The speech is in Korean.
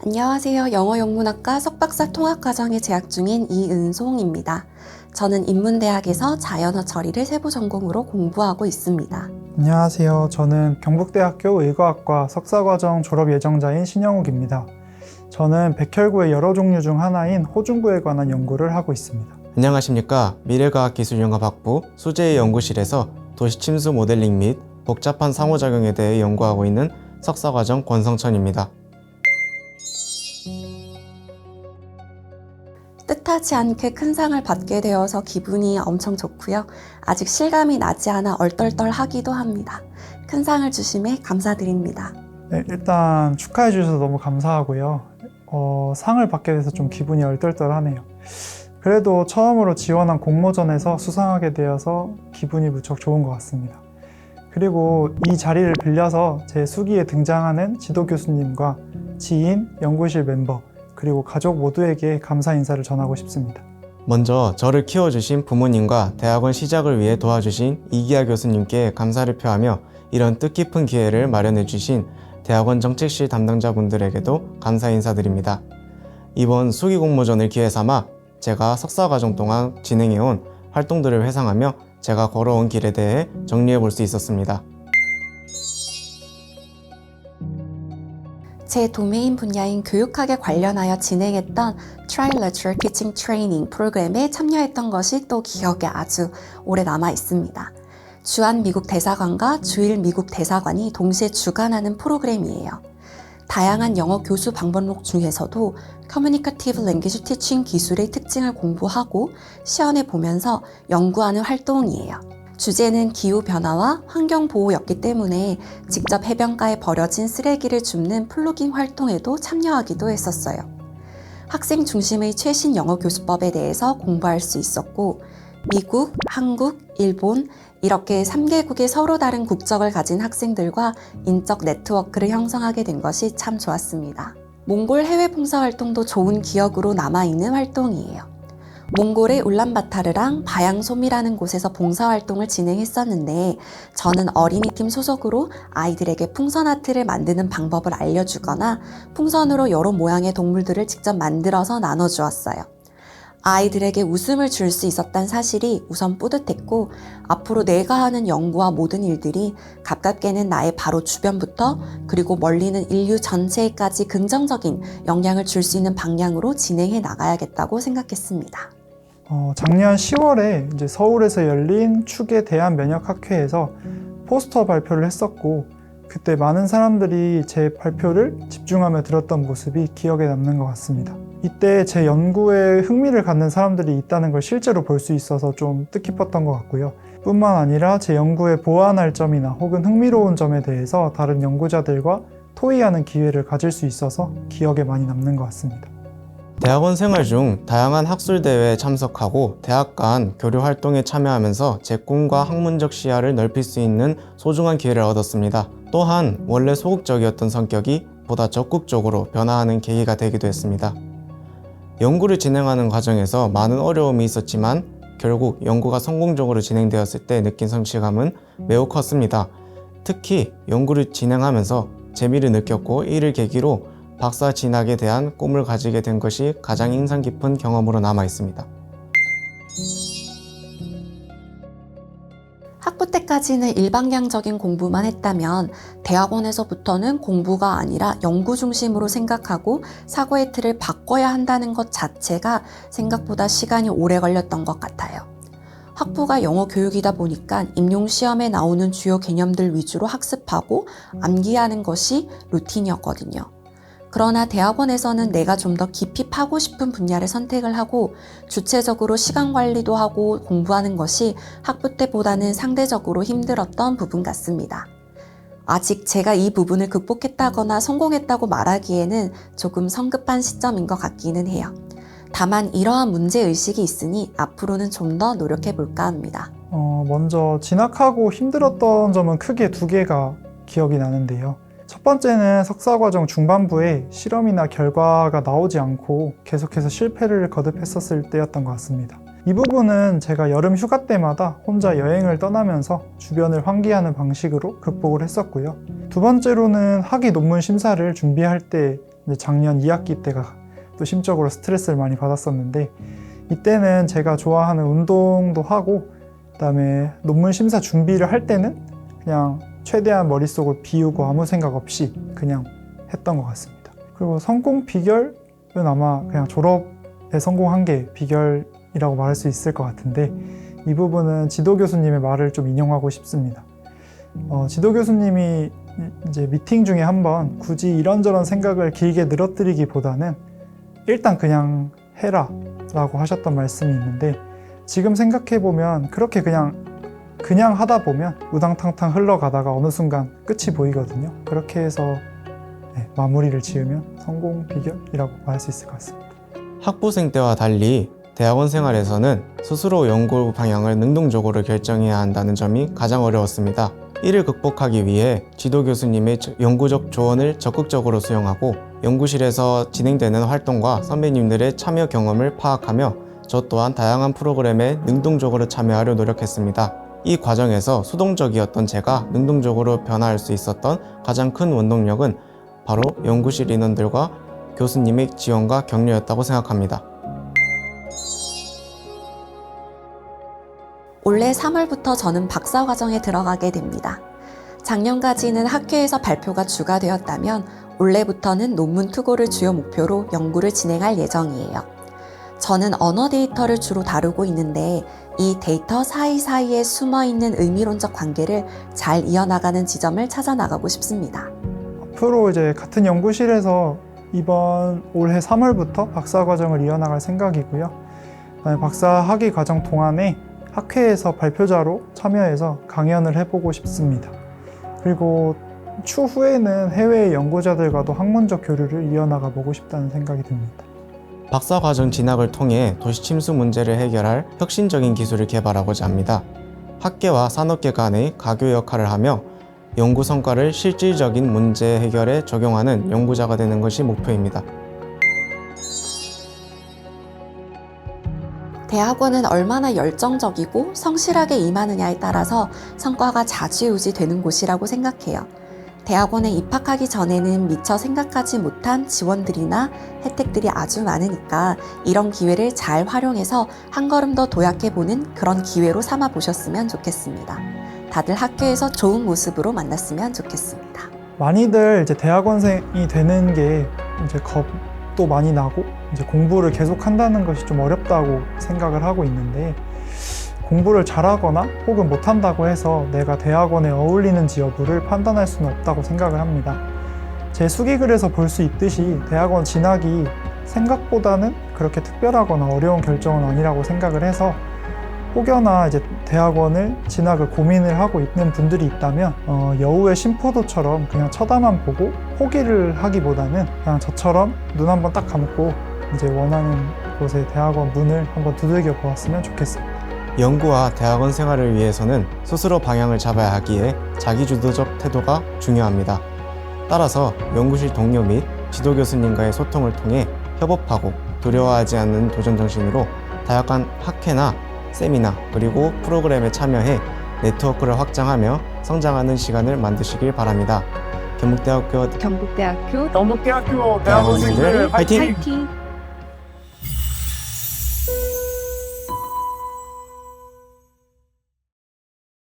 안녕하세요. 영어영문학과 석박사 통합과정에 재학 중인 이은송입니다. 저는 인문대학에서 자연어 처리를 세부 전공으로 공부하고 있습니다. 안녕하세요. 저는 경북대학교 의과학과 석사과정 졸업 예정자인 신영욱입니다. 저는 백혈구의 여러 종류 중 하나인 호중구에 관한 연구를 하고 있습니다. 안녕하십니까. 미래과학기술융합학부 수재의 연구실에서 도시침수 모델링 및 복잡한 상호작용에 대해 연구하고 있는 석사과정 권성천입니다. 뜻하지 않게 큰 상을 받게 되어서 기분이 엄청 좋고요. 아직 실감이 나지 않아 얼떨떨하기도 합니다. 큰 상을 주심에 감사드립니다. 네, 일단 축하해 주셔서 너무 감사하고요. 상을 받게 돼서 좀 기분이 얼떨떨하네요. 그래도 처음으로 지원한 공모전에서 수상하게 되어서 기분이 무척 좋은 것 같습니다. 그리고 이 자리를 빌려서 제 수기에 등장하는 지도 교수님과 지인, 연구실 멤버, 그리고 가족 모두에게 감사 인사를 전하고 싶습니다. 먼저 저를 키워주신 부모님과 대학원 시작을 위해 도와주신 이기아 교수님께 감사를 표하며 이런 뜻깊은 기회를 마련해 주신 대학원 정책실 담당자분들에게도 감사 인사드립니다. 이번 수기 공모전을 기회 삼아 제가 석사과정 동안 진행해온 활동들을 회상하며 제가 걸어온 길에 대해 정리해 볼 수 있었습니다. 제 도메인 분야인 교육학에 관련하여 진행했던 Trilateral Teaching Training 프로그램에 참여했던 것이 또 기억에 아주 오래 남아 있습니다. 주한 미국 대사관과 주일 미국 대사관이 동시에 주관하는 프로그램이에요. 다양한 영어 교수 방법록 중에서도 Communicative Language Teaching 기술의 특징을 공부하고 시연해 보면서 연구하는 활동이에요. 주제는 기후변화와 환경보호였기 때문에 직접 해변가에 버려진 쓰레기를 줍는 플로깅 활동에도 참여하기도 했었어요. 학생 중심의 최신 영어 교수법에 대해서 공부할 수 있었고 미국, 한국, 일본 이렇게 3개국의 서로 다른 국적을 가진 학생들과 인적 네트워크를 형성하게 된 것이 참 좋았습니다. 몽골 해외 봉사활동도 좋은 기억으로 남아있는 활동이에요. 몽골의 울란바타르랑 바양솜이라는 곳에서 봉사활동을 진행했었는데 저는 어린이팀 소속으로 아이들에게 풍선 아트를 만드는 방법을 알려주거나 풍선으로 여러 모양의 동물들을 직접 만들어서 나눠주었어요. 아이들에게 웃음을 줄 수 있었다는 사실이 우선 뿌듯했고 앞으로 내가 하는 연구와 모든 일들이 가깝게는 나의 바로 주변부터 그리고 멀리는 인류 전체에까지 긍정적인 영향을 줄 수 있는 방향으로 진행해 나가야겠다고 생각했습니다. 작년 10월에 이제 서울에서 열린 축의 대한면역학회에서 포스터 발표를 했었고 그때 많은 사람들이 제 발표를 집중하며 들었던 모습이 기억에 남는 것 같습니다. 이때 제 연구에 흥미를 갖는 사람들이 있다는 걸 실제로 볼 수 있어서 좀 뜻깊었던 것 같고요. 뿐만 아니라 제 연구에 보완할 점이나 혹은 흥미로운 점에 대해서 다른 연구자들과 토의하는 기회를 가질 수 있어서 기억에 많이 남는 것 같습니다. 대학원 생활 중 다양한 학술대회에 참석하고 대학 간 교류 활동에 참여하면서 제 꿈과 학문적 시야를 넓힐 수 있는 소중한 기회를 얻었습니다. 또한 원래 소극적이었던 성격이 보다 적극적으로 변화하는 계기가 되기도 했습니다. 연구를 진행하는 과정에서 많은 어려움이 있었지만 결국 연구가 성공적으로 진행되었을 때 느낀 성취감은 매우 컸습니다. 특히 연구를 진행하면서 재미를 느꼈고 이를 계기로 박사 진학에 대한 꿈을 가지게 된 것이 가장 인상 깊은 경험으로 남아 있습니다. 학부 때까지는 일방향적인 공부만 했다면 대학원에서부터는 공부가 아니라 연구 중심으로 생각하고 사고의 틀을 바꿔야 한다는 것 자체가 생각보다 시간이 오래 걸렸던 것 같아요. 학부가 영어 교육이다 보니까 임용 시험에 나오는 주요 개념들 위주로 학습하고 암기하는 것이 루틴이었거든요. 그러나 대학원에서는 내가 좀 더 깊이 파고 싶은 분야를 선택을 하고 주체적으로 시간 관리도 하고 공부하는 것이 학부 때보다는 상대적으로 힘들었던 부분 같습니다. 아직 제가 이 부분을 극복했다거나 성공했다고 말하기에는 조금 성급한 시점인 것 같기는 해요. 다만 이러한 문제의식이 있으니 앞으로는 좀 더 노력해 볼까 합니다. 먼저 진학하고 힘들었던 점은 크게 두 개가 기억이 나는데요. 첫 번째는 석사과정 중반부에 실험이나 결과가 나오지 않고 계속해서 실패를 거듭했었을 때였던 것 같습니다. 이 부분은 제가 여름 휴가 때마다 혼자 여행을 떠나면서 주변을 환기하는 방식으로 극복을 했었고요. 두 번째로는 학위 논문 심사를 준비할 때 이제 작년 2학기 때가 또 심적으로 스트레스를 많이 받았었는데, 이때는 제가 좋아하는 운동도 하고 그다음에 논문 심사 준비를 할 때는 그냥 최대한 머릿속을 비우고 아무 생각 없이 그냥 했던 것 같습니다. 그리고 성공 비결은 아마 그냥 졸업에 성공한 게 비결이라고 말할 수 있을 것 같은데, 이 부분은 지도 교수님의 말을 좀 인용하고 싶습니다. 지도 교수님이 이제 미팅 중에 한번 굳이 이런저런 생각을 길게 늘어뜨리기보다는 일단 그냥 해라 라고 하셨던 말씀이 있는데, 지금 생각해보면 그렇게 그냥 하다 보면 우당탕탕 흘러가다가 어느 순간 끝이 보이거든요. 그렇게 해서 마무리를 지으면 성공 비결이라고 말할 수 있을 것 같습니다. 학부생 때와 달리 대학원 생활에서는 스스로 연구 방향을 능동적으로 결정해야 한다는 점이 가장 어려웠습니다. 이를 극복하기 위해 지도 교수님의 연구적 조언을 적극적으로 수용하고 연구실에서 진행되는 활동과 선배님들의 참여 경험을 파악하며 저 또한 다양한 프로그램에 능동적으로 참여하려 노력했습니다. 이 과정에서 수동적이었던 제가 능동적으로 변화할 수 있었던 가장 큰 원동력은 바로 연구실 인원들과 교수님의 지원과 격려였다고 생각합니다. 올해 3월부터 저는 박사과정에 들어가게 됩니다. 작년까지는 학회에서 발표가 주가 되었다면 올해부터는 논문 투고를 주요 목표로 연구를 진행할 예정이에요. 저는 언어 데이터를 주로 다루고 있는데 이 데이터 사이사이에 숨어있는 의미론적 관계를 잘 이어나가는 지점을 찾아 나가고 싶습니다. 앞으로 이제 같은 연구실에서 이번 올해 3월부터 박사과정을 이어나갈 생각이고요. 박사 학위 과정 동안에 학회에서 발표자로 참여해서 강연을 해보고 싶습니다. 그리고 추후에는 해외 연구자들과도 학문적 교류를 이어나가 보고 싶다는 생각이 듭니다. 박사과정 진학을 통해 도시 침수 문제를 해결할 혁신적인 기술을 개발하고자 합니다. 학계와 산업계 간의 가교 역할을 하며 연구 성과를 실질적인 문제 해결에 적용하는 연구자가 되는 것이 목표입니다. 대학원은 얼마나 열정적이고 성실하게 임하느냐에 따라서 성과가 좌지우지 되는 곳이라고 생각해요. 대학원에 입학하기 전에는 미처 생각하지 못한 지원들이나 혜택들이 아주 많으니까 이런 기회를 잘 활용해서 한 걸음 더 도약해보는 그런 기회로 삼아 보셨으면 좋겠습니다. 다들 학교에서 좋은 모습으로 만났으면 좋겠습니다. 많이들 이제 대학원생이 되는 게 이제 겁도 많이 나고 이제 공부를 계속 한다는 것이 좀 어렵다고 생각을 하고 있는데, 공부를 잘하거나 혹은 못한다고 해서 내가 대학원에 어울리는지 여부를 판단할 수는 없다고 생각을 합니다. 제 수기글에서 볼 수 있듯이 대학원 진학이 생각보다는 그렇게 특별하거나 어려운 결정은 아니라고 생각을 해서, 혹여나 이제 대학원을 진학을 고민을 하고 있는 분들이 있다면 여우의 심포도처럼 그냥 쳐다만 보고 포기를 하기보다는 그냥 저처럼 눈 한번 딱 감고 이제 원하는 곳의 대학원 문을 한번 두들겨 보았으면 좋겠습니다. 연구와 대학원 생활을 위해서는 스스로 방향을 잡아야 하기에 자기주도적 태도가 중요합니다. 따라서 연구실 동료 및 지도 교수님과의 소통을 통해 협업하고 두려워하지 않는 도전 정신으로 다양한 학회나 세미나 그리고 프로그램에 참여해 네트워크를 확장하며 성장하는 시간을 만드시길 바랍니다. 경북대학교 경북대학교 대학원생들 화이팅! 화이팅!